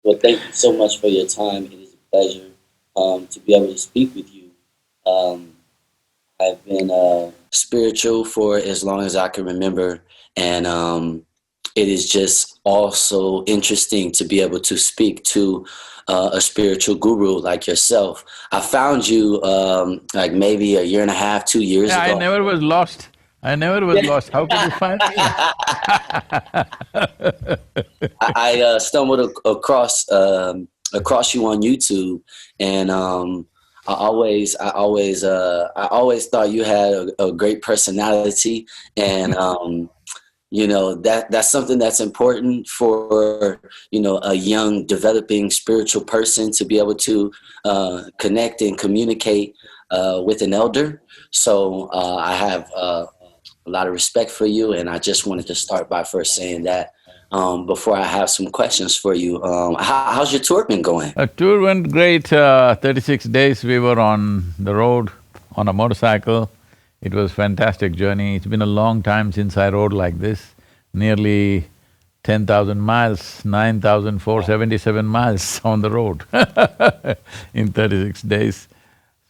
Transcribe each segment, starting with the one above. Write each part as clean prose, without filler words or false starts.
Well, thank you so much for your time. It is a pleasure to be able to speak with you. Um, I've been spiritual for as long as I can remember, and it is just also interesting to be able to speak to a spiritual guru like yourself. I found you like maybe a year and a half, 2 years I ago. never was lost. I never was lost. How could you find me? I stumbled across you on YouTube, and I always thought you had a great personality, and that's something that's important for a young developing spiritual person to be able to connect and communicate with an elder. So I have a lot of respect for you, and I just wanted to start by first saying that before I have some questions for you. How's your tour been going? A tour went great, 36 days we were on the road on a motorcycle. It was fantastic journey. It's been a long time since I rode like this, nearly 10,000 miles, 9,477 miles on the road in 36 days.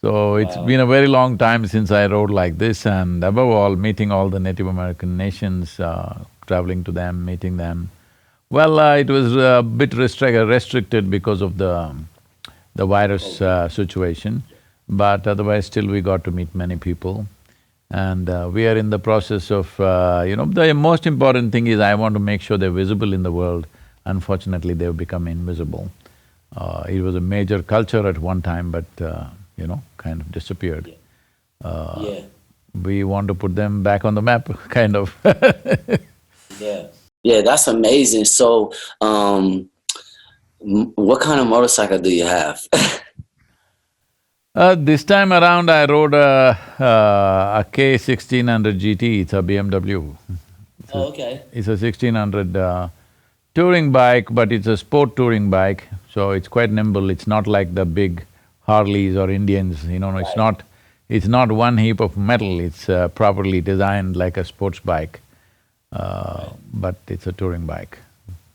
So it's Wow. been a very long time since I rode like this, and above all, meeting all the Native American nations, traveling to them, meeting them. Well, it was a bit restricted because of the virus situation, but otherwise still we got to meet many people. And we are in the process of, the most important thing is I want to make sure they're visible in the world. Unfortunately, they've become invisible. It was a major culture at one time, but kind of disappeared. Yeah, We want to put them back on the map, kind of. yeah, yeah. That's amazing. So, what kind of motorcycle do you have? This time around, I rode a K1600 GT. It's a BMW. Oh, okay. It's a 1600 touring bike, but it's a sport touring bike, so it's quite nimble. It's not like the big Harleys or Indians, it's Right. not one heap of metal, it's properly designed like a sports bike, but it's a touring bike.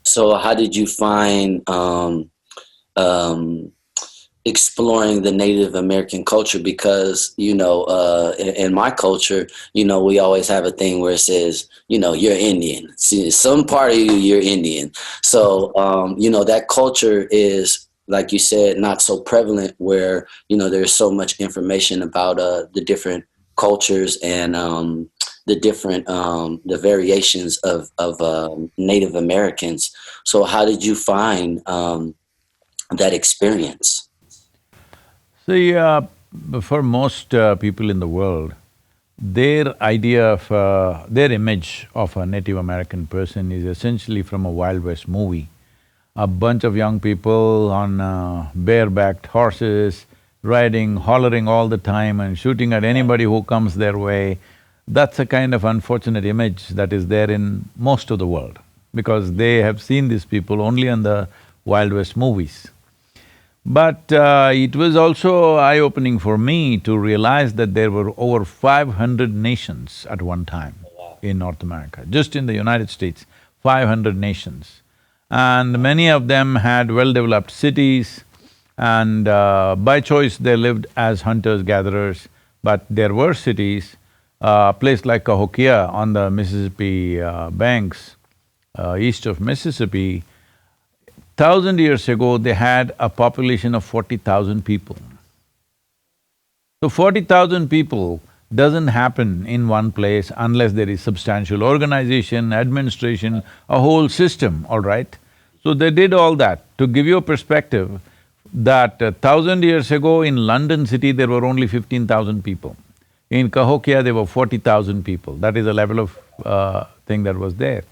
So, how did you find um, exploring the Native American culture? Because in my culture, we always have a thing where it says, you're Indian. See, some part of you, you're Indian. So, that culture is, like you said, not so prevalent where, there's so much information about the different cultures and the variations of Native Americans. So how did you find that experience? See, for most people in the world, their idea of… their image of a Native American person is essentially from a Wild West movie. A bunch of young people on barebacked horses, riding, hollering all the time and shooting at anybody who comes their way. That's a kind of unfortunate image that is there in most of the world, because they have seen these people only in the Wild West movies. But it was also eye-opening for me to realize that there were over 500 nations at one time in North America, just in the United States, 500 nations. And many of them had well-developed cities, and by choice they lived as hunters-gatherers. But there were cities, a place like Cahokia on the Mississippi banks, east of Mississippi, 1,000 years ago they had a population of 40,000 people. So 40,000 people doesn't happen in one place unless there is substantial organization, administration, a whole system, all right? So they did all that. To give you a perspective, that 1,000 years ago in London city there were only 15,000 people. In Cahokia there were 40,000 people. That is the level of thing that was there.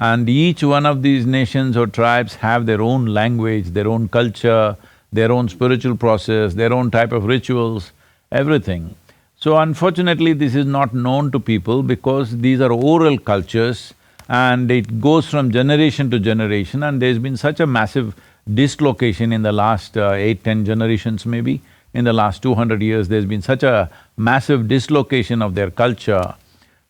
And each one of these nations or tribes have their own language, their own culture, their own spiritual process, their own type of rituals, everything. So unfortunately, this is not known to people because these are oral cultures and it goes from generation to generation, and there's been such a massive dislocation in the last 8–10 generations maybe. In the last 200 years, there's been such a massive dislocation of their culture.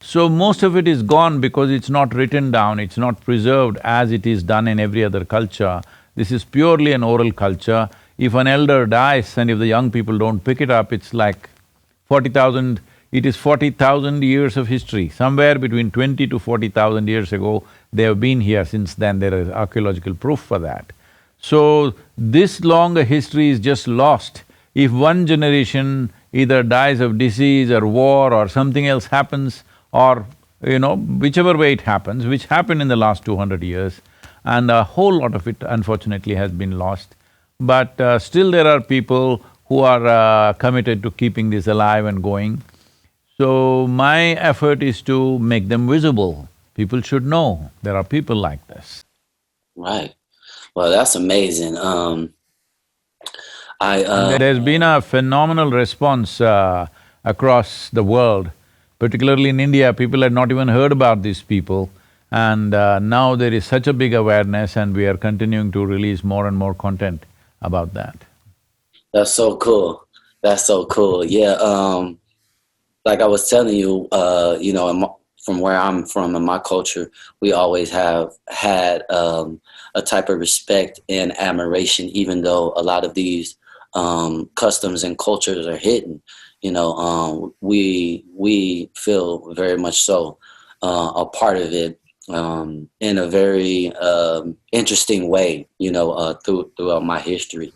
So most of it is gone because it's not written down, it's not preserved as it is done in every other culture. This is purely an oral culture. If an elder dies and if the young people don't pick it up, it's like 40,000, it is 40,000 years of history. Somewhere between 20 to 40,000 years ago, they have been here. Since then, there is archaeological proof for that. So, this long a history is just lost. If one generation either dies of disease or war or something else happens, or whichever way it happens, which happened in the last 200 years, and a whole lot of it unfortunately has been lost. But still there are people who are committed to keeping this alive and going. So my effort is to make them visible. People should know there are people like this. Right. Well, that's amazing. And there's been a phenomenal response across the world, particularly in India. People had not even heard about these people, and now there is such a big awareness, and we are continuing to release more and more content about that. That's so cool. That's so cool. Yeah. Like I was telling you, from where I'm from in my culture, we always have had a type of respect and admiration, even though a lot of these customs and cultures are hidden. We feel very much so a part of it in a very interesting way, throughout my history.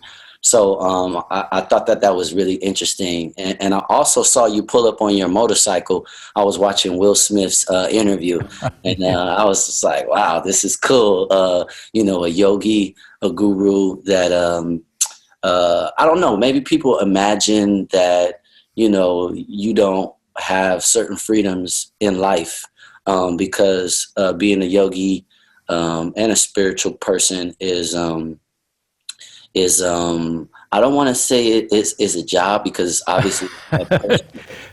So I thought that was really interesting. And I also saw you pull up on your motorcycle. I was watching Will Smith's interview, and I was just like, wow, this is cool. A yogi, a guru that, I don't know, maybe people imagine that, you don't have certain freedoms in life because being a yogi and a spiritual person is I don't want to say it is a job, because obviously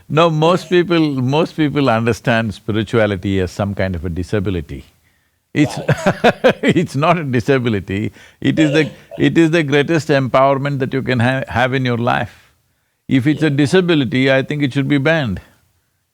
No, most people understand spirituality as some kind of a disability. It's it's not a disability, it is the greatest empowerment that you can have in your life. If it's a disability, I think it should be banned.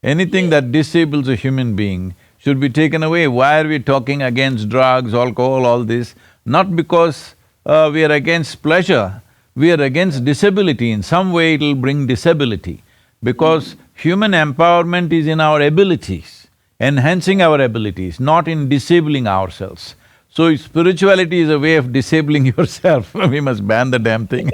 Anything that disables a human being should be taken away. Why are we talking against drugs, alcohol, all this? Not because we are against pleasure, we are against disability. In some way it'll bring disability, because human empowerment is in our abilities, enhancing our abilities, not in disabling ourselves. So if spirituality is a way of disabling yourself, we must ban the damn thing.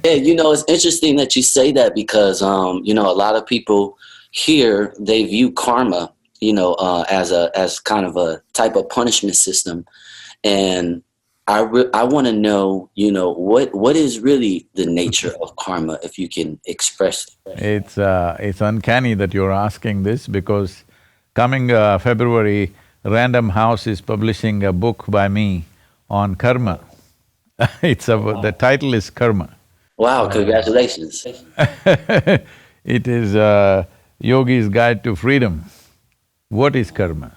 Yeah, it's interesting that you say that, because a lot of people here, they view karma, as kind of a type of punishment system. And I want to know, what is really the nature of karma, if you can express it. It's uncanny that you're asking this, because coming February, Random House is publishing a book by me on karma. The title is Karma. Wow, congratulations. It is Yogi's Guide to Freedom. What is karma?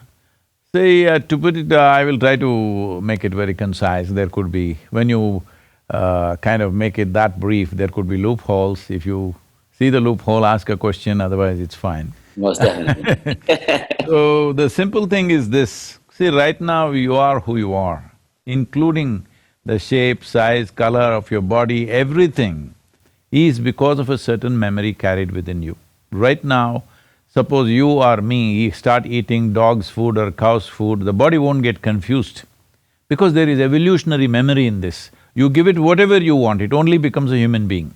See, to put it, I will try to make it very concise. There could be… when you kind of make it that brief, there could be loopholes. If you see the loophole, ask a question, otherwise it's fine. Most definitely. So, the simple thing is this, see, right now you are who you are, including the shape, size, color of your body, everything is because of a certain memory carried within you. Right now, suppose you or me start eating dog's food or cow's food, the body won't get confused, because there is evolutionary memory in this. You give it whatever you want, it only becomes a human being,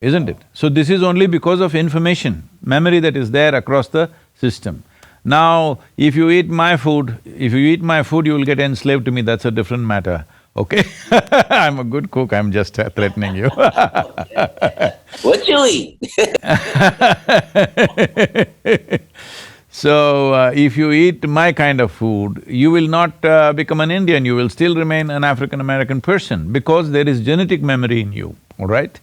isn't it? So this is only because of information, memory that is there across the system. Now, if you eat my food, you will get enslaved to me, that's a different matter, okay? I'm a good cook, I'm just threatening you. What you eat? So, if you eat my kind of food, you will not become an Indian, you will still remain an African-American person, because there is genetic memory in you, all right?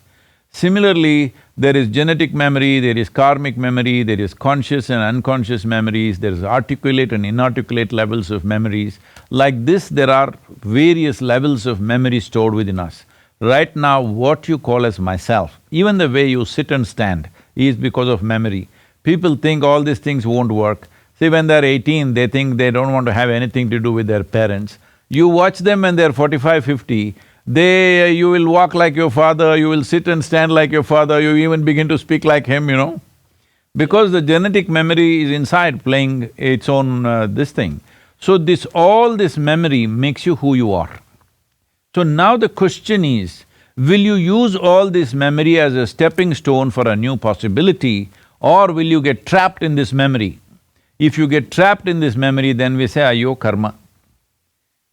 Similarly, there is genetic memory, there is karmic memory, there is conscious and unconscious memories, there is articulate and inarticulate levels of memories. Like this, there are various levels of memory stored within us. Right now, what you call as myself, even the way you sit and stand, is because of memory. People think all these things won't work. See, when they're 18, they think they don't want to have anything to do with their parents. You watch them when they're 45, 50, you will walk like your father, you will sit and stand like your father, you even begin to speak like him, you know. Because the genetic memory is inside playing its own this thing. So all this memory makes you who you are. So now the question is, will you use all this memory as a stepping stone for a new possibility, or will you get trapped in this memory? If you get trapped in this memory, then we say, ayo karma.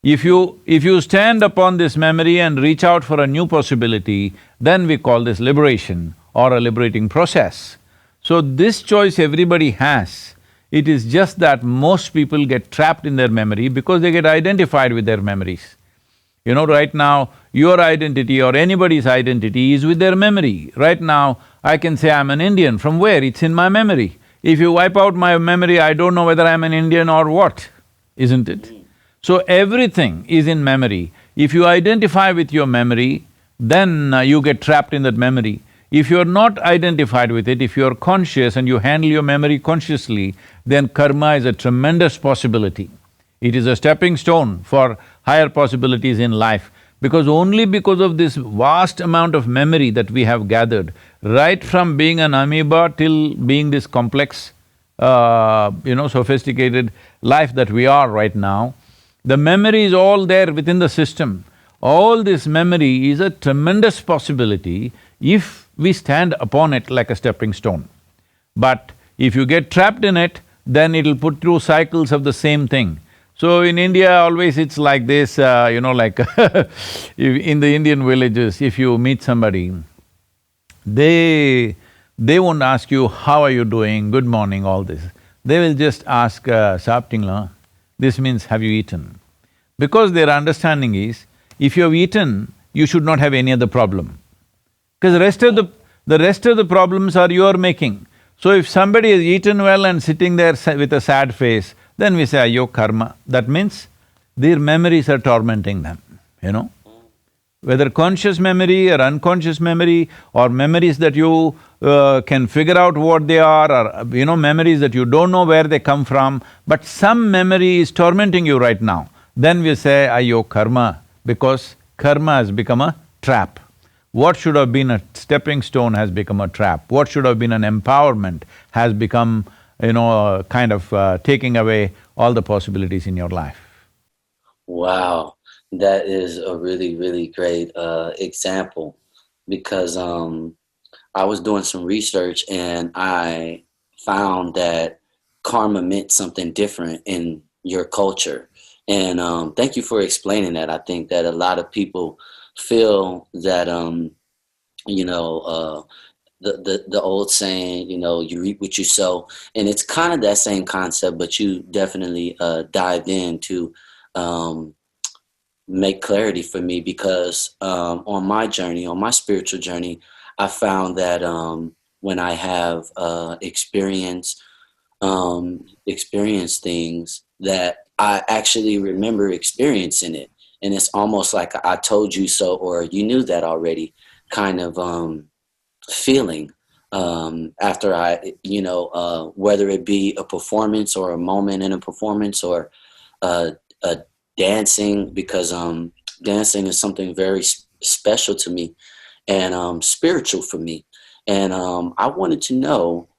If you stand upon this memory and reach out for a new possibility, then we call this liberation or a liberating process. So this choice everybody has. It is just that most people get trapped in their memory because they get identified with their memories. You know, right now, your identity or anybody's identity is with their memory. Right now, I can say I'm an Indian. From where? It's in my memory. If you wipe out my memory, I don't know whether I'm an Indian or what, isn't it? So everything is in memory. If you identify with your memory, then you get trapped in that memory. If you're not identified with it, if you're conscious and you handle your memory consciously, then karma is a tremendous possibility. It is a stepping stone for higher possibilities in life, because only because of this vast amount of memory that we have gathered, right from being an amoeba till being this complex, sophisticated life that we are right now, the memory is all there within the system. All this memory is a tremendous possibility if we stand upon it like a stepping stone. But if you get trapped in it, then it'll put through cycles of the same thing. So in India, always it's like this, like in the Indian villages, if you meet somebody, they won't ask you, how are you doing, good morning, all this. They will just ask, "Saaptingla?" This means, have you eaten? Because their understanding is, if you have eaten, you should not have any other problem. Because the rest of the problems are your making. So if somebody has eaten well and sitting there with a sad face, then we say, ayo karma. That means their memories are tormenting them, you know. Whether conscious memory or unconscious memory, or memories that you can figure out what they are, or memories that you don't know where they come from, but some memory is tormenting you right now, then we say, ayo karma, because karma has become a trap. What should have been a stepping stone has become a trap. What should have been an empowerment has become, taking away all the possibilities in your life. Wow, that is a really, really great example, because I was doing some research and I found that karma meant something different in your culture. And thank you for explaining that. I think that a lot of people feel that, the old saying, you reap what you sow. And it's kind of that same concept, but you definitely dived in to make clarity for me, because on my journey, on my spiritual journey, I found that when I have experienced things, that I actually remember experiencing it. And it's almost like I told you so, or you knew that already, kind of feeling after I, whether it be a performance or a moment in a performance, or a dancing, because dancing is something very special to me and spiritual for me. And I wanted to know,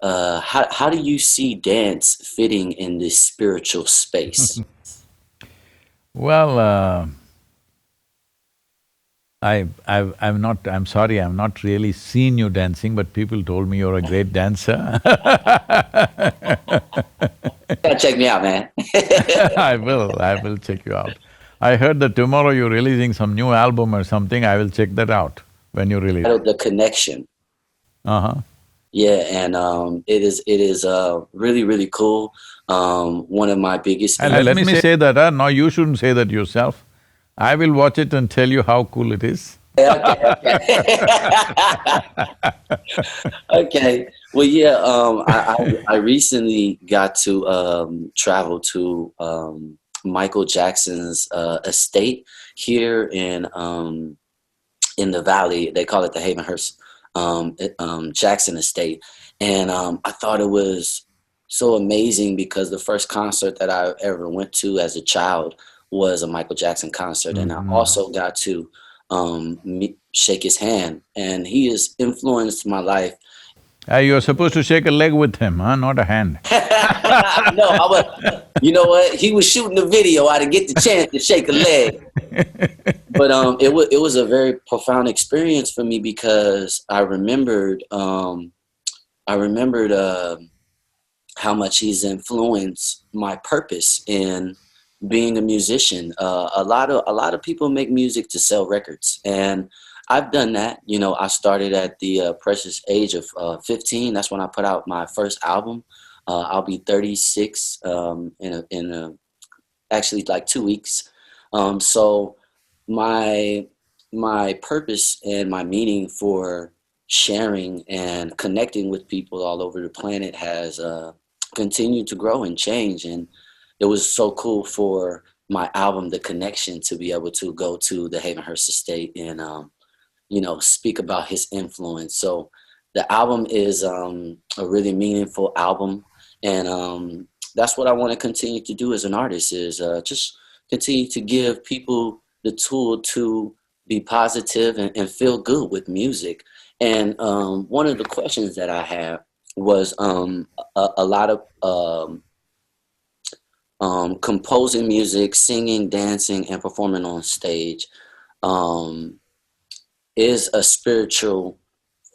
how do you see dance fitting in this spiritual space? Well, I'm sorry, I've not really seen you dancing, but people told me you're a great dancer. You gotta check me out, man. I will check you out. I heard that tomorrow you're releasing some new album or something, I will check that out when you release it. The connection. Uh-huh. Yeah, and it is really, really cool. One of my biggest And let me say that, no, you shouldn't say that yourself. I will watch it and tell you how cool it is. Okay. Okay. Well, yeah. I recently got to travel to Michael Jackson's estate here in the valley. They call it the Havenhurst Jackson estate, and I thought it was so amazing, because the first concert that I ever went to as a child was a Michael Jackson concert, and I Mm-hmm. also got to shake his hand, and he has influenced my life. You're supposed to shake a leg with him, huh? Not a hand. No, I was. You know what? He was shooting the video. I didn't get the chance to shake a leg, but it was a very profound experience for me because I remembered how much he's influenced my purpose in being a musician. A lot of people make music to sell records, and I've done that. I started at the precious age of 15. That's when I put out my first album. I'll be 36 actually like 2 weeks. So my my purpose and my meaning for sharing and connecting with people all over the planet has continued to grow and change. And it was so cool for my album, The Connection, to be able to go to the Havenhurst Estate and speak about his influence. So the album is a really meaningful album, and that's what I want to continue to do as an artist is just continue to give people the tool to be positive and feel good with music. And one of the questions that I had was a lot of composing music, singing, dancing, and performing on stage um, is a spiritual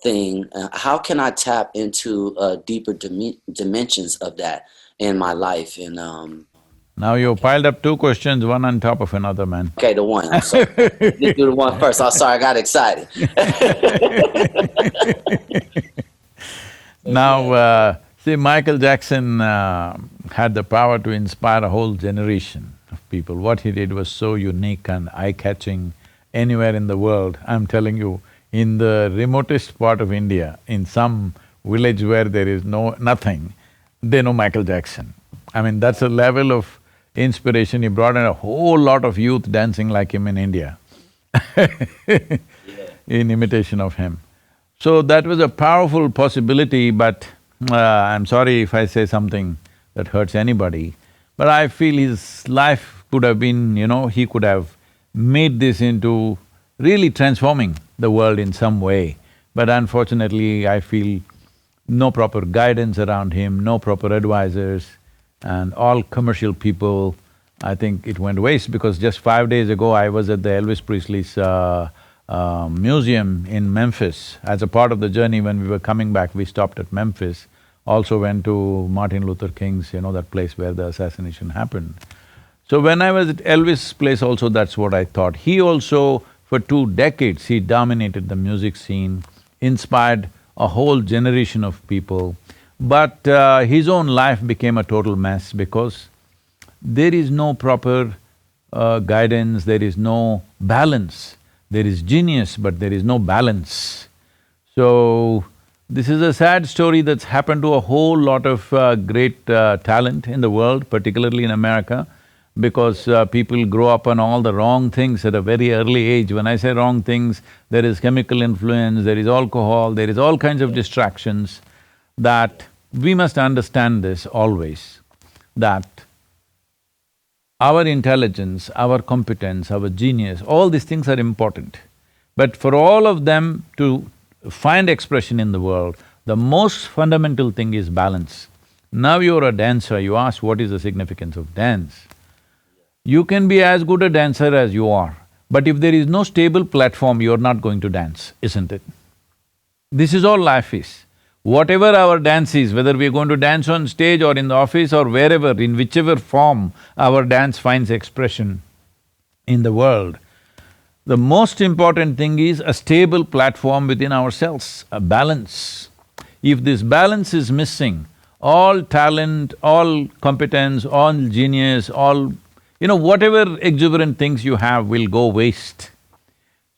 thing. How can I tap into deeper dimensions of that in my life? And Now you piled up two questions, one on top of another, man. okay, the one. I'm sorry. Let's do the one first. I'm sorry, I got excited. Now, see, Michael Jackson had the power to inspire a whole generation of people. What he did was so unique and eye-catching anywhere in the world. I'm telling you, in the remotest part of India, in some village where there is nothing, they know Michael Jackson. I mean, that's a level of inspiration. He brought in a whole lot of youth dancing like him in India in imitation of him. So that was a powerful possibility, but I'm sorry if I say something that hurts anybody, but I feel his life could have been, he could have made this into really transforming the world in some way. But unfortunately, I feel no proper guidance around him, no proper advisors, and all commercial people. I think it went waste because just 5 days ago I was at the Elvis Presley's museum in Memphis. As a part of the journey, when we were coming back, we stopped at Memphis. Also went to Martin Luther King's, that place where the assassination happened. So when I was at Elvis' place also, that's what I thought. He also, for 2 decades, he dominated the music scene, inspired a whole generation of people. But his own life became a total mess because there is no proper guidance, there is no balance. There is genius, but there is no balance. So, this is a sad story that's happened to a whole lot of great talent in the world, particularly in America, because people grow up on all the wrong things at a very early age. When I say wrong things, there is chemical influence, there is alcohol, there is all kinds of distractions that we must understand this always, that our intelligence, our competence, our genius, all these things are important. But for all of them to find expression in the world, the most fundamental thing is balance. Now you're a dancer, you ask what is the significance of dance. You can be as good a dancer as you are, but if there is no stable platform, you're not going to dance, isn't it? This is all life is. Whatever our dance is, whether we're going to dance on stage or in the office or wherever, in whichever form our dance finds expression in the world, the most important thing is a stable platform within ourselves, a balance. If this balance is missing, all talent, all competence, all genius, all… whatever exuberant things you have will go waste.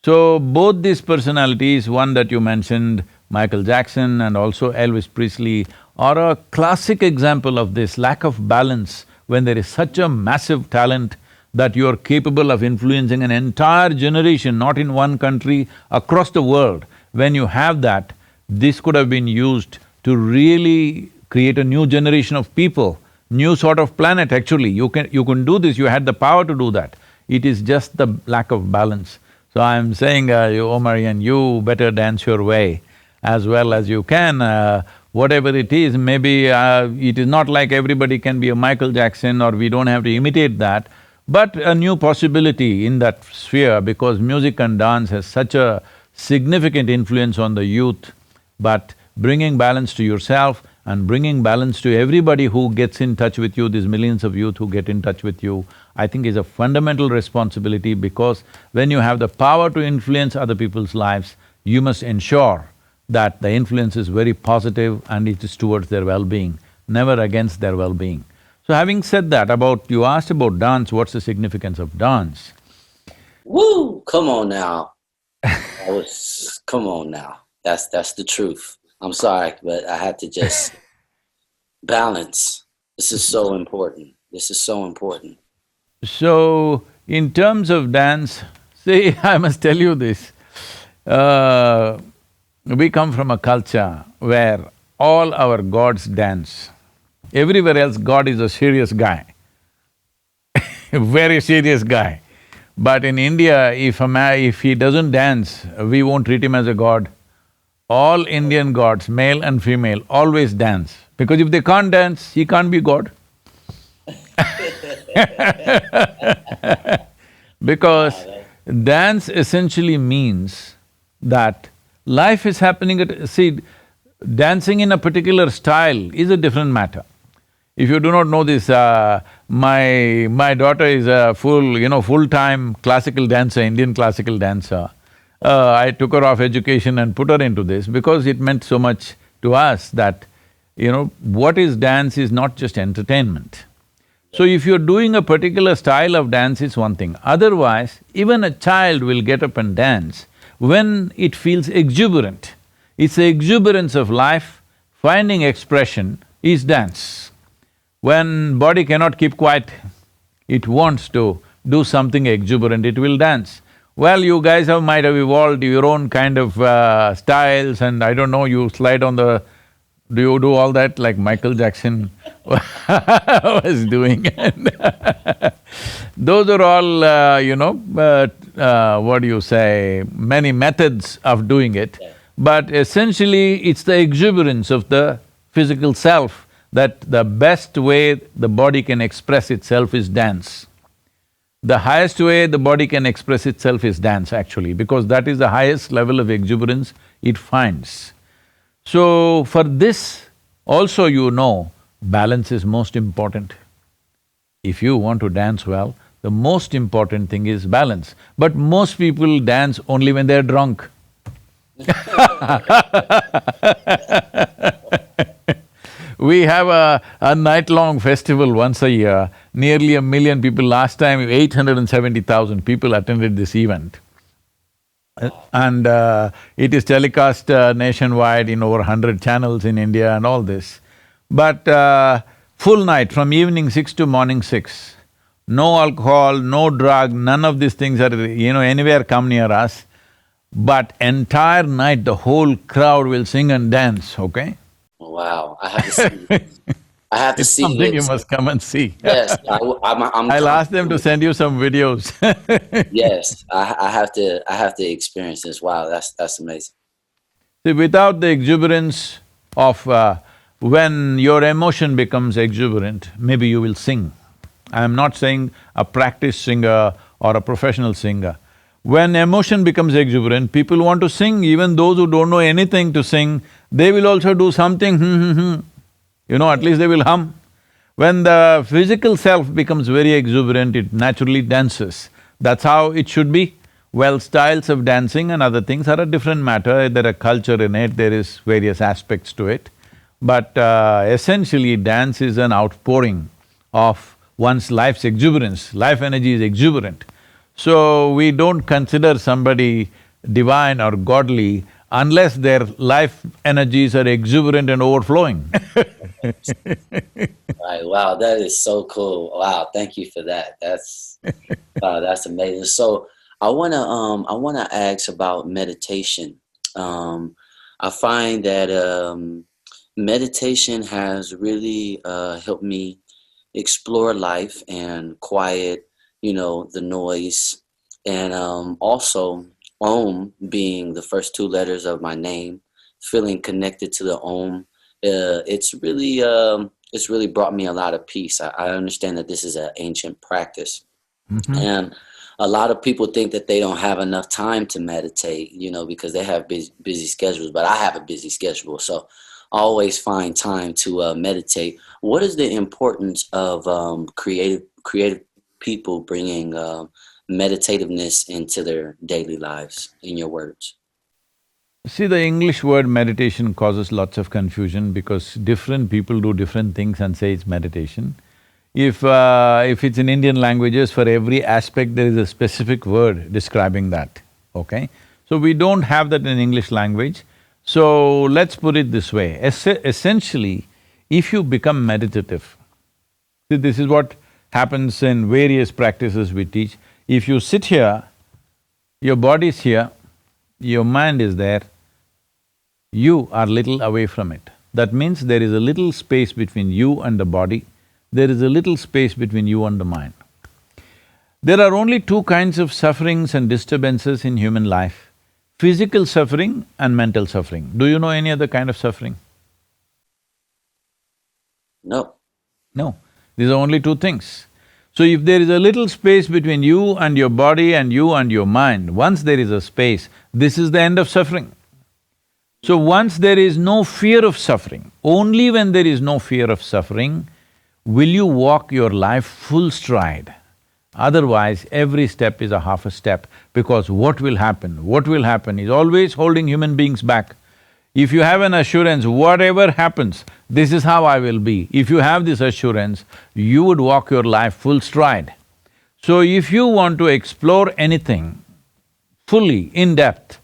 So, both these personalities, one that you mentioned, Michael Jackson and also Elvis Presley, are a classic example of this lack of balance when there is such a massive talent that you are capable of influencing an entire generation, not in one country, across the world. When you have that, this could have been used to really create a new generation of people new sort of planet actually. You can do this, you had the power to do that. It is just the lack of balance. So I'm saying, you Omarion, you better dance your way as well as you can. Whatever it is, maybe it is not like everybody can be a Michael Jackson or we don't have to imitate that, but a new possibility in that sphere because music and dance has such a significant influence on the youth. But bringing balance to yourself and bringing balance to everybody who gets in touch with you, these millions of youth who get in touch with you, I think is a fundamental responsibility because when you have the power to influence other people's lives, you must ensure that the influence is very positive and it is towards their well-being, never against their well-being. So having said that, you asked about dance, what's the significance of dance? Woo! Come on now. Come on now. That's the truth. I'm sorry, but I had to just balance. This is so important. This is so important. So, in terms of dance, see, I must tell you this, we come from a culture where all our gods dance. Everywhere else, God is a serious guy, a very serious guy. But in India, if he doesn't dance, we won't treat him as a god. All Indian gods, male and female, always dance. Because if they can't dance, he can't be God. Because dance essentially means that life is happening at… See, dancing in a particular style is a different matter. If you do not know this, my daughter is a full-time classical dancer, Indian classical dancer. I took her off education and put her into this because it meant so much to us that, what is dance is not just entertainment. So if you're doing a particular style of dance, it's one thing. Otherwise, even a child will get up and dance when it feels exuberant. It's the exuberance of life, finding expression is dance. When body cannot keep quiet, it wants to do something exuberant, it will dance. Well, you guys might have evolved your own kind of styles and I don't know, you slide on the… Do you do all that like Michael Jackson was doing? Those are all, what do you say, many methods of doing it. But essentially, it's the exuberance of the physical self that the best way the body can express itself is dance. The highest way the body can express itself is dance actually, because that is the highest level of exuberance it finds. So, for this also balance is most important. If you want to dance well, the most important thing is balance. But most people dance only when they're drunk. We have a night-long festival once a year, nearly 1 million people. Last time, 870,000 people attended this event. And it is telecast nationwide in over 100 channels in India and all this. But full night, from evening 6 to morning 6, no alcohol, no drug, none of these things are, anywhere come near us. But entire night, the whole crowd will sing and dance, okay? Wow, I have to see. I have to It's see something you this. must come and see. Yes, I'll ask them to send you some videos. Yes, I have to experience this. Wow, that's amazing. See, without the exuberance of… when your emotion becomes exuberant, maybe you will sing. I'm not saying a practiced singer or a professional singer. When emotion becomes exuberant, people want to sing, even those who don't know anything to sing, they will also do something, at least they will hum. When the physical self becomes very exuberant, it naturally dances. That's how it should be. Well, styles of dancing and other things are a different matter, there are culture in it, there is various aspects to it. But essentially, dance is an outpouring of one's life's exuberance, life energy is exuberant. So, we don't consider somebody divine or godly unless their life energies are exuberant and overflowing. Right, wow, that is so cool. Wow, thank you for that. That's amazing. So I wanna ask about meditation. I find that meditation has really helped me explore life and quiet, the noise. And also, Om being the first two letters of my name, feeling connected to the Om, it's really brought me a lot of peace. I understand that this is an ancient practice, Mm-hmm. and a lot of people think that they don't have enough time to meditate, because they have busy schedules. But I have a busy schedule, so I always find time to meditate. What is the importance of creative people bringing meditativeness into their daily lives, in your words? See, the English word meditation causes lots of confusion because different people do different things and say it's meditation. If it's in Indian languages, for every aspect there is a specific word describing that, okay? So we don't have that in English language. So let's put it this way, essentially, if you become meditative, see, this is what happens in various practices we teach. If you sit here, your body is here, your mind is there, you are little away from it. That means there is a little space between you and the body, there is a little space between you and the mind. There are only two kinds of sufferings and disturbances in human life: physical suffering and mental suffering. Do you know any other kind of suffering? No. No. These are only two things. So if there is a little space between you and your body and you and your mind, once there is a space, this is the end of suffering. So once there is no fear of suffering, only when there is no fear of suffering, will you walk your life full stride. Otherwise, every step is a half a step, because what will happen is always holding human beings back. If you have an assurance, whatever happens, this is how I will be, if you have this assurance, you would walk your life full stride. So if you want to explore anything fully, in depth,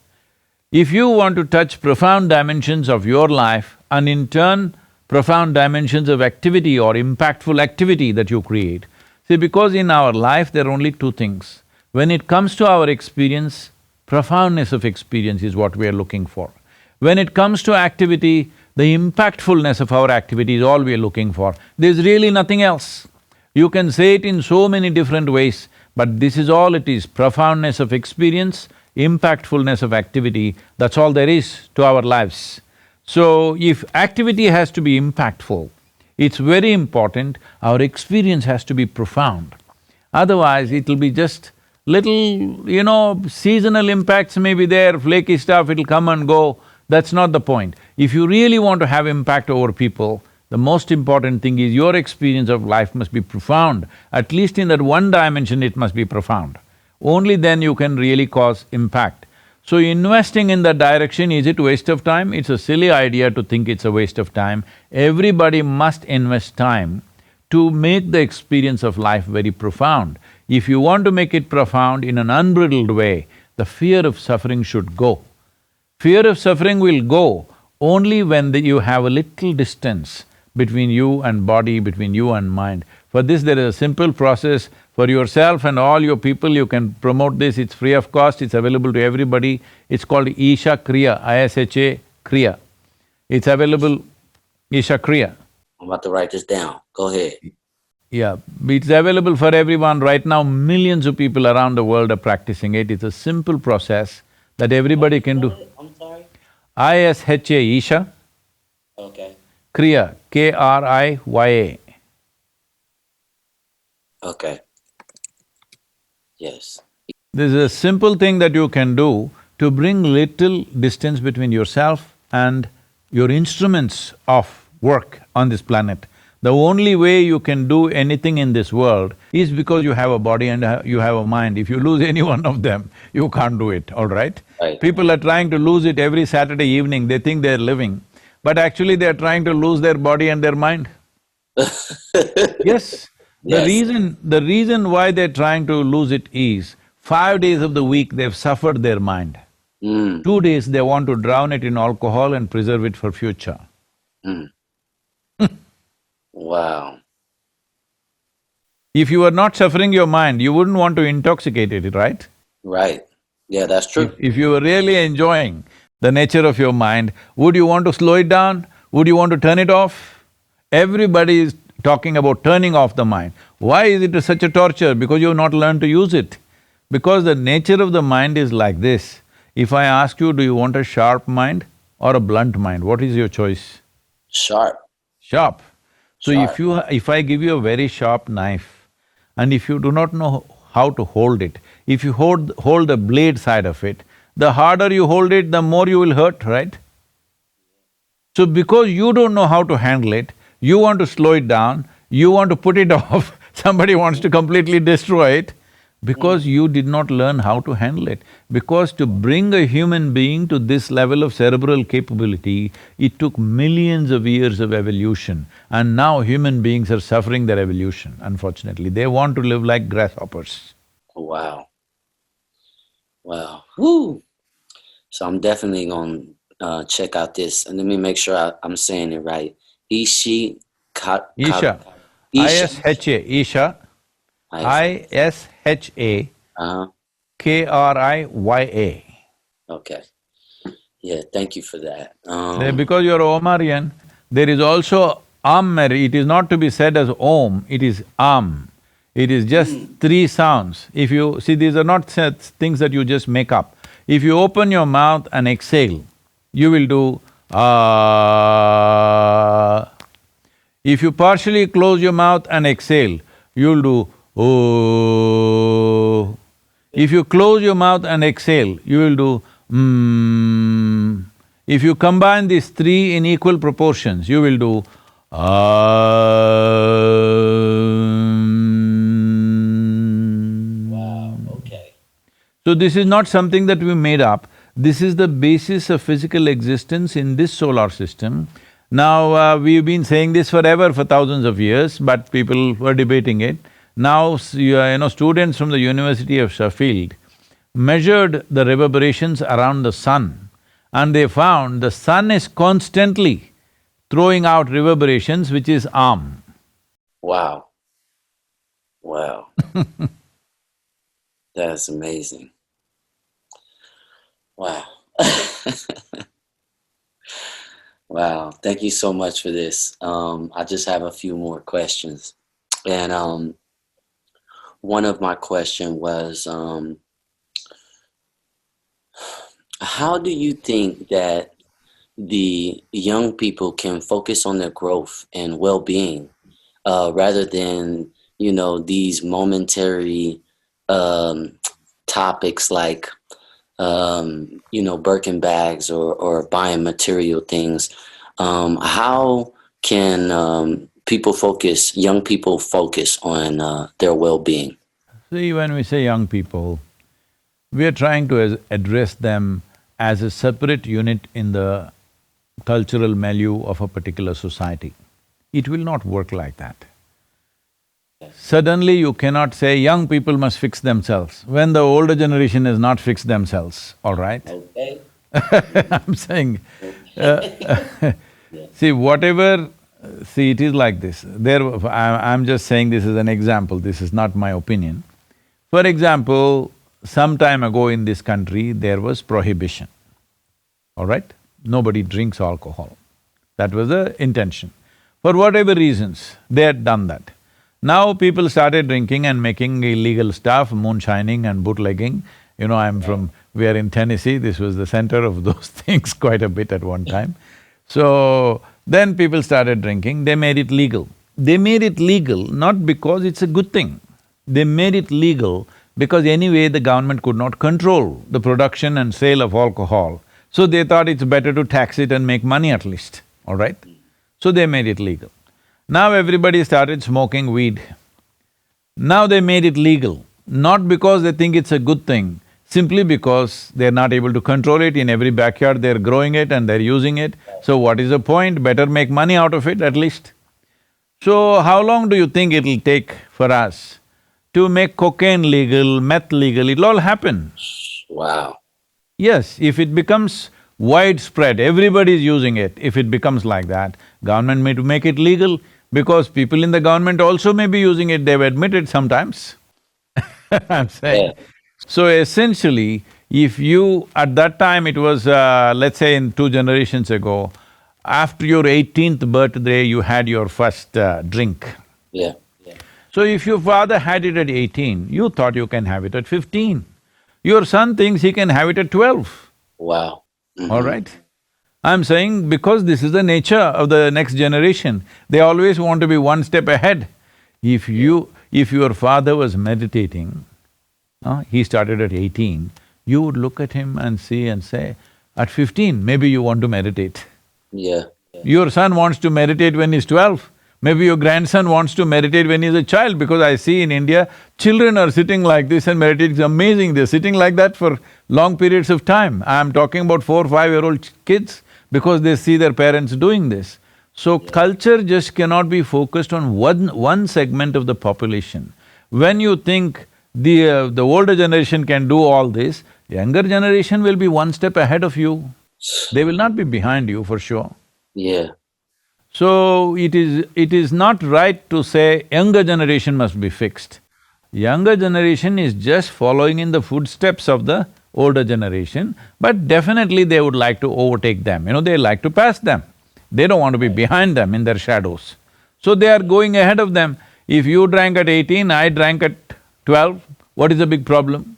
if you want to touch profound dimensions of your life and in turn profound dimensions of activity or impactful activity that you create, see, because in our life there are only two things. When it comes to our experience, profoundness of experience is what we are looking for. When it comes to activity, the impactfulness of our activity is all we are looking for. There's really nothing else. You can say it in so many different ways, but this is all it is: profoundness of experience, impactfulness of activity, that's all there is to our lives. So, if activity has to be impactful, it's very important our experience has to be profound. Otherwise, it'll be just little, seasonal impacts may be there, flaky stuff, it'll come and go. That's not the point. If you really want to have impact over people, the most important thing is your experience of life must be profound. At least in that one dimension, it must be profound. Only then you can really cause impact. So investing in that direction, is it waste of time? It's a silly idea to think it's a waste of time. Everybody must invest time to make the experience of life very profound. If you want to make it profound in an unbridled way, the fear of suffering should go. Fear of suffering will go only when you have a little distance between you and body, between you and mind. For this, there is a simple process. For yourself and all your people, you can promote this, it's free of cost, it's available to everybody. It's called Isha Kriya, ISHA Kriya. It's available, Isha Kriya. I'm about to write this down. Go ahead. Yeah, it's available for everyone. Right now, millions of people around the world are practicing it. It's a simple process that everybody can do. I'm sorry? ISHA, Isha, Okay. Kriya, Kriya. Okay. Yes. This is a simple thing that you can do to bring little distance between yourself and your instruments of work on this planet. The only way you can do anything in this world is because you have a body and you have a mind. If you lose any one of them, you can't do it, all right? Right. People are trying to lose it every Saturday evening, they think they're living, but actually they're trying to lose their body and their mind. Yes. Yes. The reason why they're trying to lose it is, 5 days of the week they've suffered their mind. 2 days they want to drown it in alcohol and preserve it for future. Mm. Wow. If you were not suffering your mind, you wouldn't want to intoxicate it, right? Right. Yeah, that's true. If you were really enjoying the nature of your mind, would you want to slow it down? Would you want to turn it off? Everybody talking about turning off the mind. Why is it such a torture? Because you have not learned to use it. Because the nature of the mind is like this. If I ask you, do you want a sharp mind or a blunt mind, what is your choice? Sharp. Sharp. So Sharp. if I give you a very sharp knife, and if you do not know how to hold it, if you hold the blade side of it, the harder you hold it, the more you will hurt, right? So because you don't know how to handle it, you want to slow it down, you want to put it off, somebody wants to completely destroy it, because you did not learn how to handle it. Because to bring a human being to this level of cerebral capability, it took millions of years of evolution, and now human beings are suffering their evolution, unfortunately. They want to live like grasshoppers. Wow. Wow. Woo! So I'm definitely gonna check out this, and let me make sure I'm saying it right. Ishi Isha, Isha. I-S-H-A, Isha, I-S-H-A, Uh-huh. Kriya. Okay. Yeah, thank you for that. Because you're Omarion, there is also Omari. It is not to be said as Om, it is Am. It is just three sounds. If you… see, these are not things that you just make up. If you open your mouth and exhale, you will do ah. If you partially close your mouth and exhale, you'll do oh. If you close your mouth and exhale, you will do mm. If you combine these three in equal proportions, you will do wow, okay. So this is not something that we made up, this is the basis of physical existence in this solar system. Now, we've been saying this forever, for thousands of years, but people were debating it. Now, students from the University of Sheffield measured the reverberations around the sun, and they found the sun is constantly throwing out reverberations, which is Am. Wow. Wow. That's amazing. Wow. Wow, thank you so much for this. I just have a few more questions. And one of my question was, how do you think that the young people can focus on their growth and well-being rather than, these momentary topics like Birkin bags or buying material things? How can young people focus on their well-being? See, when we say young people, we are trying to address them as a separate unit in the cultural milieu of a particular society. It will not work like that. Suddenly you cannot say young people must fix themselves when the older generation has not fixed themselves, all right? Okay. I'm saying, see, it is like this. I'm just saying this is an example, this is not my opinion. For example, some time ago in this country, there was prohibition, all right? Nobody drinks alcohol. That was the intention. For whatever reasons, they had done that. Now people started drinking and making illegal stuff, moonshining and bootlegging. We are in Tennessee, this was the center of those things quite a bit at one time. So, then people started drinking, they made it legal. They made it legal not because it's a good thing. They made it legal because anyway the government could not control the production and sale of alcohol. So they thought it's better to tax it and make money at least, all right? So they made it legal. Now everybody started smoking weed. Now they made it legal, not because they think it's a good thing, simply because they're not able to control it. In every backyard they're growing it and they're using it. So what is the point? Better make money out of it at least. So how long do you think it'll take for us to make cocaine legal, meth legal? It'll all happen. Wow. Yes, if it becomes widespread, everybody is using it, if it becomes like that, government may to make it legal, because people in the government also may be using it, they've admitted sometimes. I'm saying. Yeah. So essentially, if you… at that time it was, let's say in 2 generations ago, After your 18th birthday, you had your first drink. Yeah. So if your father had it at 18, you thought you can have it at 15. Your son thinks he can have it at 12, Wow. all right? I'm saying because this is the nature of the next generation, they always want to be one step ahead. If your father was meditating, he started at 18, you would look at him and see and say, at 15, maybe you want to meditate. Yeah. Your son wants to meditate when he's 12. Maybe your grandson wants to meditate when he's a child, because I see in India, children are sitting like this and meditating. It's amazing, they're sitting like that for long periods of time. I'm talking about 4 or 5-year-old kids, because they see their parents doing this. So culture just cannot be focused on one segment of the population. When you think the older generation can do all this, younger generation will be one step ahead of you. They will not be behind you for sure. Yeah. So it is not right to say younger generation must be fixed. Younger generation is just following in the footsteps of the older generation, but definitely they would like to overtake them, they like to pass them. They don't want to be behind them in their shadows. So they are going ahead of them. If you drank at 18, I drank at 12, what is the big problem?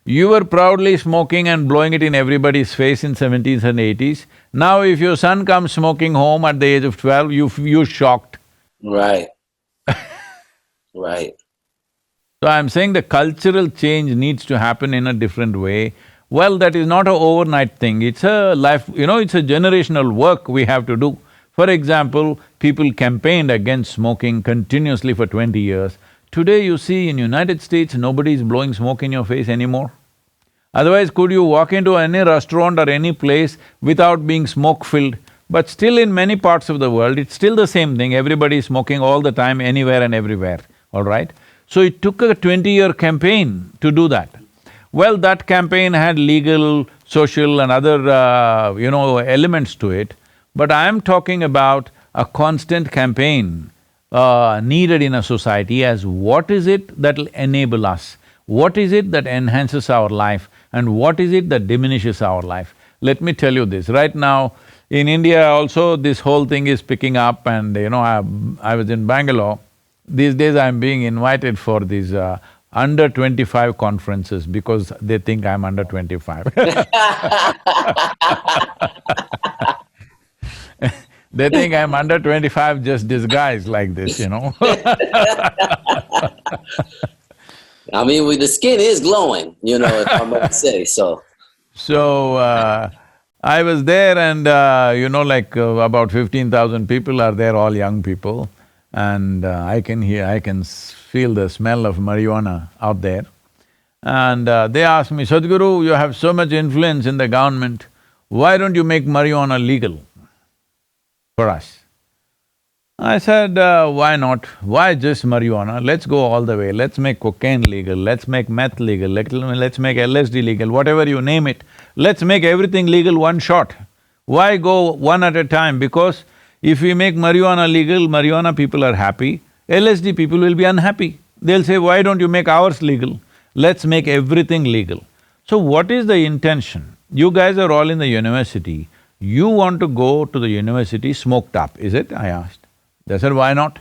You were proudly smoking and blowing it in everybody's face in 70s and 80s. Now if your son comes smoking home at the age of 12, you're shocked. Right. Right. So I'm saying the cultural change needs to happen in a different way. Well, that is not an overnight thing, it's a life… it's a generational work we have to do. For example, people campaigned against smoking continuously for 20 years. Today you see in United States, nobody is blowing smoke in your face anymore. Otherwise, could you walk into any restaurant or any place without being smoke-filled? But still in many parts of the world, it's still the same thing, everybody is smoking all the time, anywhere and everywhere, all right? So it took a 20-year campaign to do that. Well, that campaign had legal, social and other, elements to it, but I am talking about a constant campaign needed in a society as what is it that'll enable us, what is it that enhances our life, and what is it that diminishes our life. Let me tell you this, right now in India also this whole thing is picking up, and I was in Bangalore. These days I'm being invited for these under 25 conferences because they think I'm under 25. They think I'm under 25 just disguised like this, I mean, the skin is glowing, if I might say so. So, I was there and, about 15,000 people are there, all young people. And I can feel the smell of marijuana out there. And they asked me, Sadhguru, you have so much influence in the government, why don't you make marijuana legal for us? I said, why not? Why just marijuana? Let's go all the way, let's make cocaine legal, let's make meth legal, let's make LSD legal, whatever you name it. Let's make everything legal one shot. Why go one at a time? Because if we make marijuana legal, marijuana people are happy, LSD people will be unhappy. They'll say, why don't you make ours legal? Let's make everything legal. So what is the intention? You guys are all in the university, you want to go to the university smoked up, is it? I asked. They said, why not?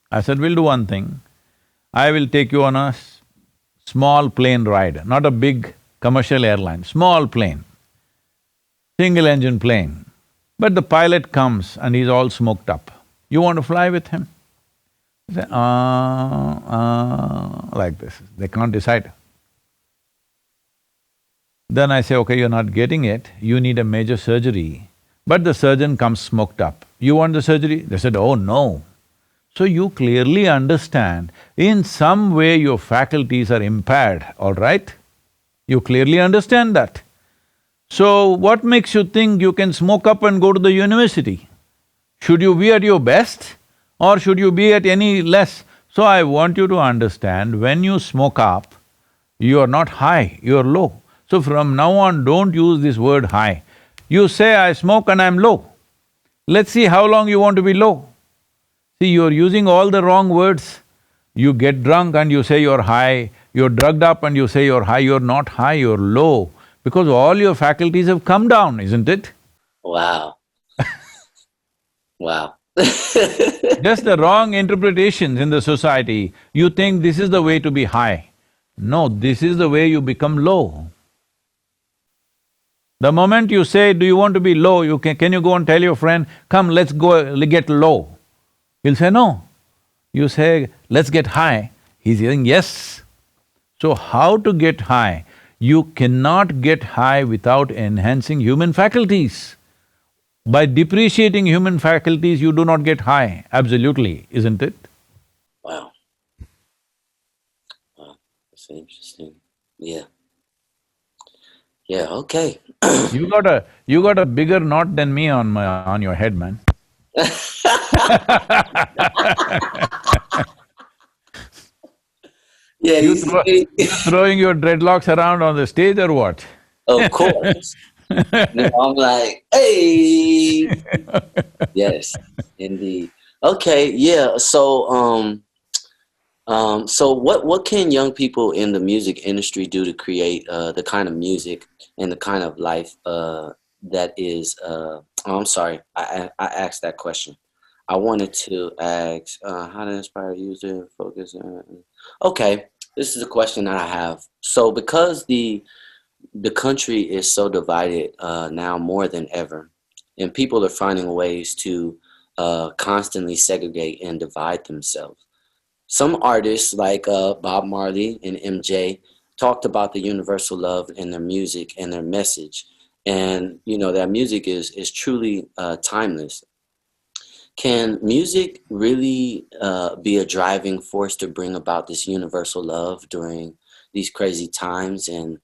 I said, we'll do one thing. I will take you on a small plane ride, not a big commercial airline, small plane, single-engine plane. But the pilot comes and he's all smoked up. You want to fly with him? They say, like this. They can't decide. Then I say, okay, you're not getting it, you need a major surgery. But the surgeon comes smoked up. You want the surgery? They said, oh no. So you clearly understand, in some way your faculties are impaired, all right? You clearly understand that. So what makes you think you can smoke up and go to the university? Should you be at your best or should you be at any less? So I want you to understand, when you smoke up, you are not high, you are low. So from now on, don't use this word high. You say, I smoke and I'm low. Let's see how long you want to be low. See, you're using all the wrong words. You get drunk and you say you're high, you're drugged up and you say you're high, you're not high, you're low. Because all your faculties have come down, isn't it? Wow. Wow. Just the wrong interpretations in the society. You think this is the way to be high. No, this is the way you become low. The moment you say, do you want to be low, can you go and tell your friend, come, let's go get low? He'll say no. You say, let's get high, he's saying yes. So how to get high? You cannot get high without enhancing human faculties. By depreciating human faculties, you do not get high, absolutely, isn't it? Wow. Wow. That's interesting. Yeah. Yeah, okay. You got a bigger knot than me on your head, man. Yeah, you see, You throwing your dreadlocks around on the stage or what? of course. You know, I'm like, hey, yes, indeed. Okay, yeah. So what can young people in the music industry do to create the kind of music and the kind of life that is? Oh, I'm sorry, I asked that question. I wanted to ask how to inspire user and focus. Okay, this is a question that I have. So because the country is so divided now more than ever, and people are finding ways to constantly segregate and divide themselves. Some artists like Bob Marley and MJ talked about the universal love in their music and their message, and you know that music is truly timeless. Can music really be a driving force to bring about this universal love during these crazy times? And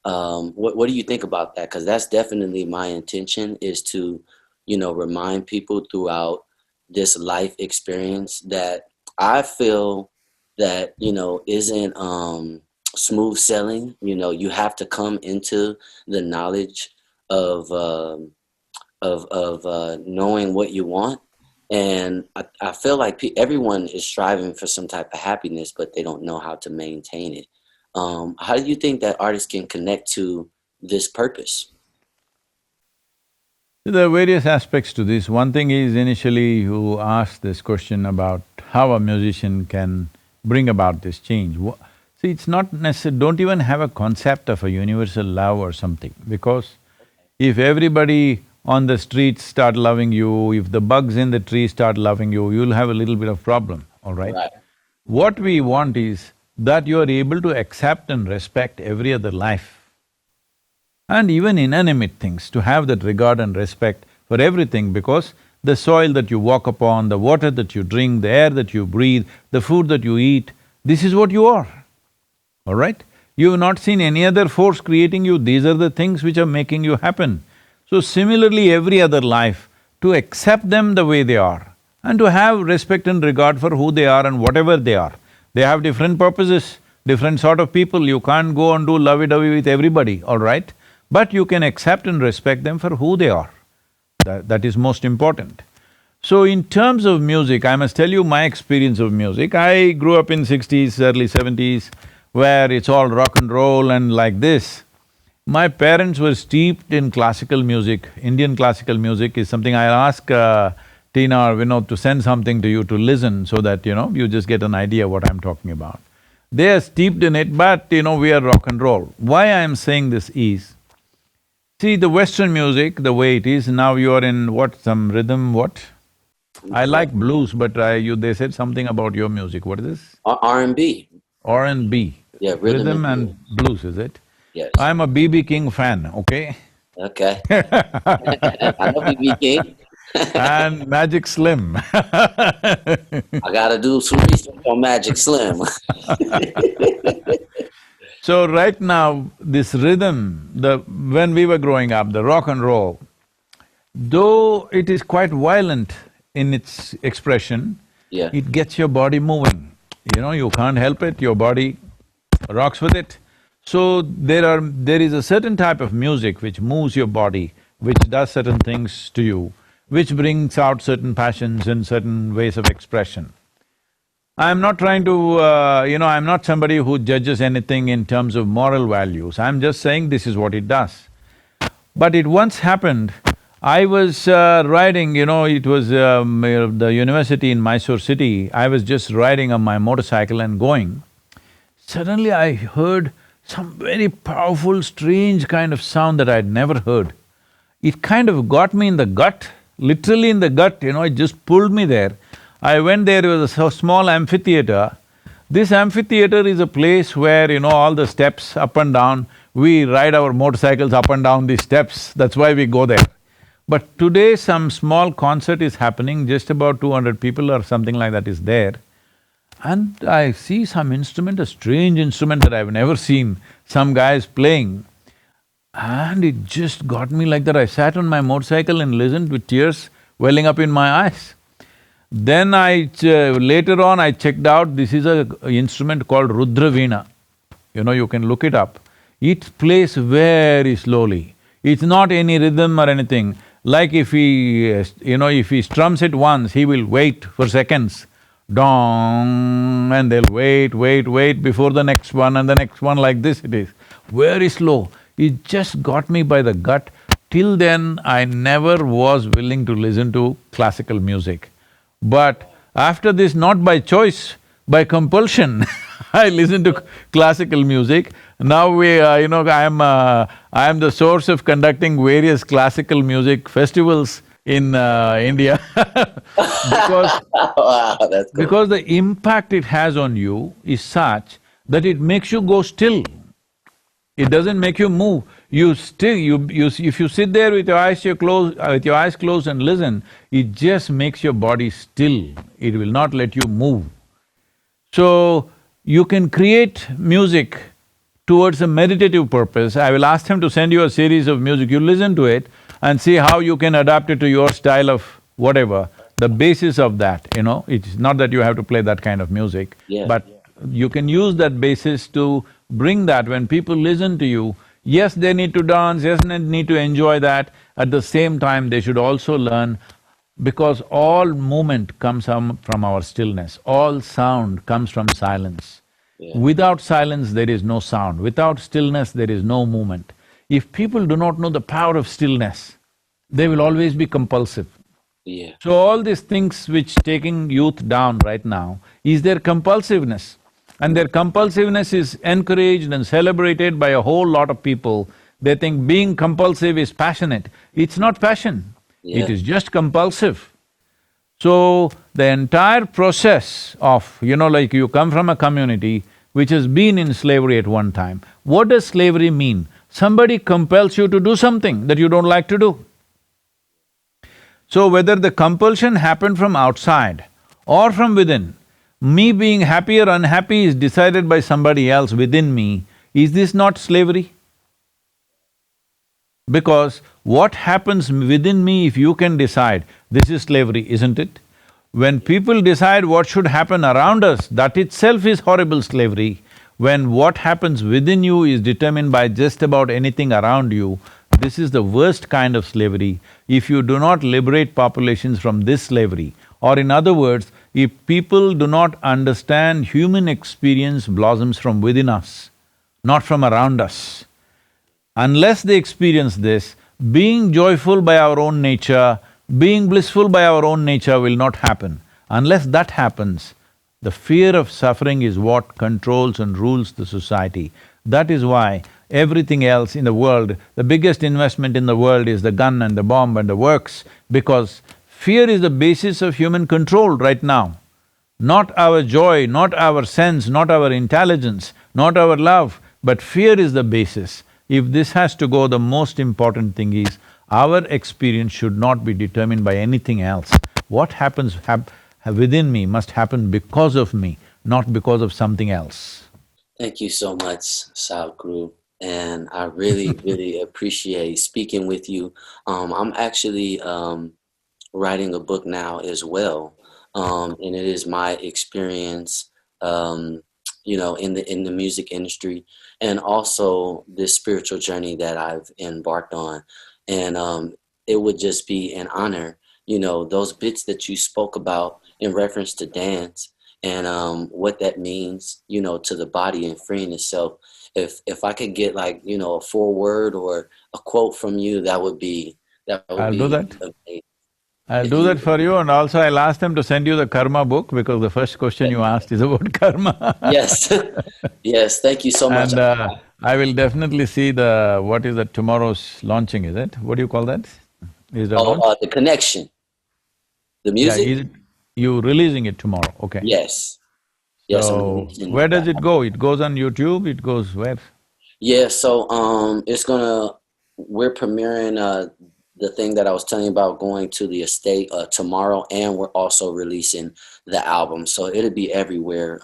what do you think about that? Because that's definitely my intention is to, you know, remind people throughout this life experience that I feel that, you know, isn't smooth sailing. You know, you have to come into the knowledge of knowing what you want. And I feel like everyone is striving for some type of happiness, but they don't know how to maintain it. How do you think that artists can connect to this purpose? There are various aspects to this. One thing is initially you asked this question about how a musician can bring about this change. See, it's not necessary, don't even have a concept of a universal love or something, because if everybody on the streets start loving you, if the bugs in the tree start loving you, you'll have a little bit of problem, all right? Right. What we want is that you are able to accept and respect every other life. And even inanimate things, to have that regard and respect for everything, because the soil that you walk upon, the water that you drink, the air that you breathe, the food that you eat, this is what you are, all right? You have not seen any other force creating you, these are the things which are making you happen. So similarly, every other life, to accept them the way they are and to have respect and regard for who they are and whatever they are. They have different purposes, different sort of people, you can't go and do lovey-dovey with everybody, all right? But you can accept and respect them for who they are. That is most important. So in terms of music, I must tell you my experience of music. I grew up in 60s, early 70s, where it's all rock and roll and like this. My parents were steeped in classical music. Indian classical music is something I'll ask Tina or Vinod to send something to you to listen so that, you know, you just get an idea what I'm talking about. They are steeped in it, but you know, we are rock and roll. Why I am saying this is, see, the Western music, the way it is, now you are in what, some rhythm, what? I like blues, but they said something about your music, what is this? R&B. R&B. Yeah, Rhythm and blues, is it? Yes. I'm a B.B. King fan, okay? Okay. I know BB King. And Magic Slim. I gotta do some research on Magic Slim. So right now, this rhythm, when we were growing up, the rock and roll, though it is quite violent in its expression, Yeah. it gets your body moving. You know, you can't help it, your body rocks with it. So there is a certain type of music which moves your body, which does certain things to you, which brings out certain passions and certain ways of expression. I'm not trying to, I'm not somebody who judges anything in terms of moral values, I'm just saying this is what it does. But it once happened, I was riding, it was the university in Mysore city. I was just riding on my motorcycle and going. Suddenly I heard some very powerful, strange kind of sound that I'd never heard. It kind of got me in the gut, literally in the gut, it just pulled me there. I went there, there was a small amphitheater. This amphitheater is a place where, all the steps up and down, we ride our motorcycles up and down these steps, that's why we go there. But today some small concert is happening, just about 200 people or something like that is there. And I see some instrument, a strange instrument that I've never seen, some guys playing. And it just got me like that. I sat on my motorcycle and listened with tears welling up in my eyes. Then later on I checked out, this is a instrument called Rudra Veena. You can look it up. It plays very slowly. It's not any rhythm or anything. Like if if he strums it once, he will wait for seconds. Dong, and they'll wait before the next one and the next one, like this it is. Very slow. It just got me by the gut. Till then, I never was willing to listen to classical music. But after this, not by choice, by compulsion, I listen to classical music. Now I am the source of conducting various classical music festivals in India because Wow, that's cool. because the impact it has on you is such that it makes you go still. It doesn't make you move. You still… if you sit there with your eyes closed and listen, it just makes your body still. It will not let you move. So, you can create music towards a meditative purpose. I will ask him to send you a series of music, you listen to it and see how you can adapt it to your style of whatever. The basis of that, it's not that you have to play that kind of music, Yeah. but you can use that basis to bring that. When people listen to you, yes, they need to dance, yes, they need to enjoy that. At the same time, they should also learn, because all movement comes from our stillness, all sound comes from silence. Yeah. Without silence, there is no sound. Without stillness, there is no movement. If people do not know the power of stillness, they will always be compulsive. Yeah. So all these things which taking youth down right now is their compulsiveness. And their compulsiveness is encouraged and celebrated by a whole lot of people. They think being compulsive is passionate. It's not passion, it Yeah. is just compulsive. So, the entire process of, like you come from a community which has been in slavery at one time. What does slavery mean? Somebody compels you to do something that you don't like to do. So whether the compulsion happened from outside or from within, me being happy or unhappy is decided by somebody else within me, is this not slavery? Because what happens within me, if you can decide, this is slavery, isn't it? When people decide what should happen around us, that itself is horrible slavery. When what happens within you is determined by just about anything around you, this is the worst kind of slavery. If you do not liberate populations from this slavery, or in other words, if people do not understand human experience blossoms from within us, not from around us. Unless they experience this, being joyful by our own nature, being blissful by our own nature will not happen. Unless that happens, the fear of suffering is what controls and rules the society. That is why everything else in the world, the biggest investment in the world is the gun and the bomb and the works, because fear is the basis of human control right now. Not our joy, not our sense, not our intelligence, not our love, but fear is the basis. If this has to go, the most important thing is our experience should not be determined by anything else. What happens within me must happen because of me, not because of something else. Thank you so much, Sadhguru. And I really, really appreciate speaking with you. I'm actually writing a book now as well, and it is my experience, in the music industry, and also this spiritual journey that I've embarked on. And it would just be an honor, those bits that you spoke about in reference to dance and what that means, to the body and freeing itself. If I could get like, a foreword or a quote from you, that would be That would I'll do be that. amazing. I'll If do that you, for you, and also I'll ask them to send you the karma book because the first question you asked is about karma. yes, yes, thank you so much. And I will definitely see the… what is that, tomorrow's launching, is it? What do you call that? Is the Oh, launch? the connection, the Yeah, music. is it… you releasing it tomorrow, okay. Yes, yes, I'm So, releasing where does that. it go? It goes on YouTube, it goes where? Yeah, so it's gonna we're premiering the thing that I was telling you about going to the estate tomorrow, and we're also releasing the album. So it'll be everywhere.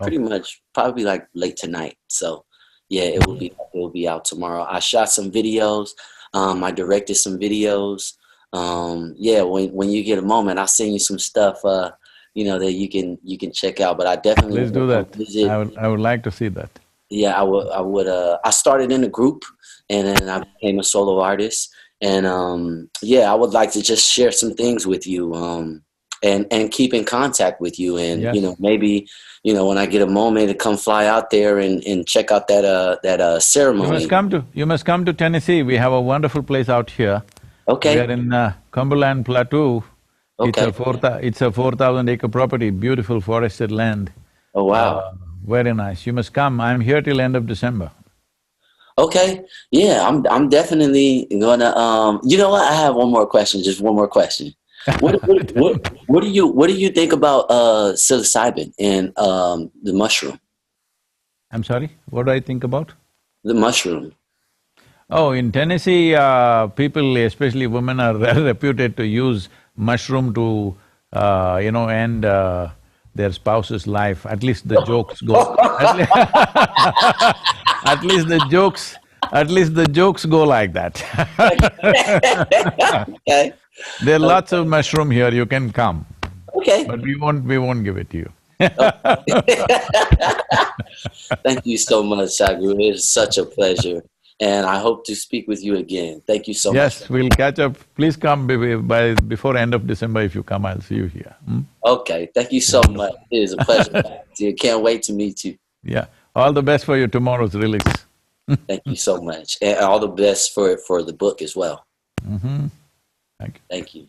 Pretty Okay. much probably like late tonight. So yeah, Mhm. it will be out tomorrow. I shot some videos. I directed some videos. Yeah, when you get a moment, I'll send you some stuff. That you can check out. But I definitely Please want to do come that. visit. I would like to see that. Yeah, I would I started in a group and then I became a solo artist. And yeah, I would like to just share some things with you and keep in contact with you, and Yes. maybe when I get a moment to come fly out there and check out that ceremony. You must come to Tennessee. We have a wonderful place out here. We Okay. are in Cumberland Plateau. Okay. It's a 4,000 acre property, beautiful forested land. Oh wow. Uh, Very nice. You must come. I'm here till end of December. Okay. Yeah, I'm definitely gonna you know what? I have one more question, just one more question. What do you think about psilocybin and the mushroom? I'm sorry, what do I think about? The mushroom. Oh, in Tennessee, people, especially women, are reputed to use mushroom to, end their spouse's life. At least the jokes go… at least the jokes… at least the jokes go like that. Okay. There are lots of mushroom here, you can come, Okay. but we won't give it to you. Thank you so much, Sadhguru. It is such a pleasure. And I hope to speak with you again. Thank you so much. Yes, we'll catch up. Please come before end of December. If you come, I'll see you here. Hmm? Okay. Thank you so much. Wonderful. It is a pleasure. Can't wait to meet you. Yeah, all the best for your tomorrow's release. Thank you so much. And all the best for the book as well. Mm-hmm. Thank you. Thank you.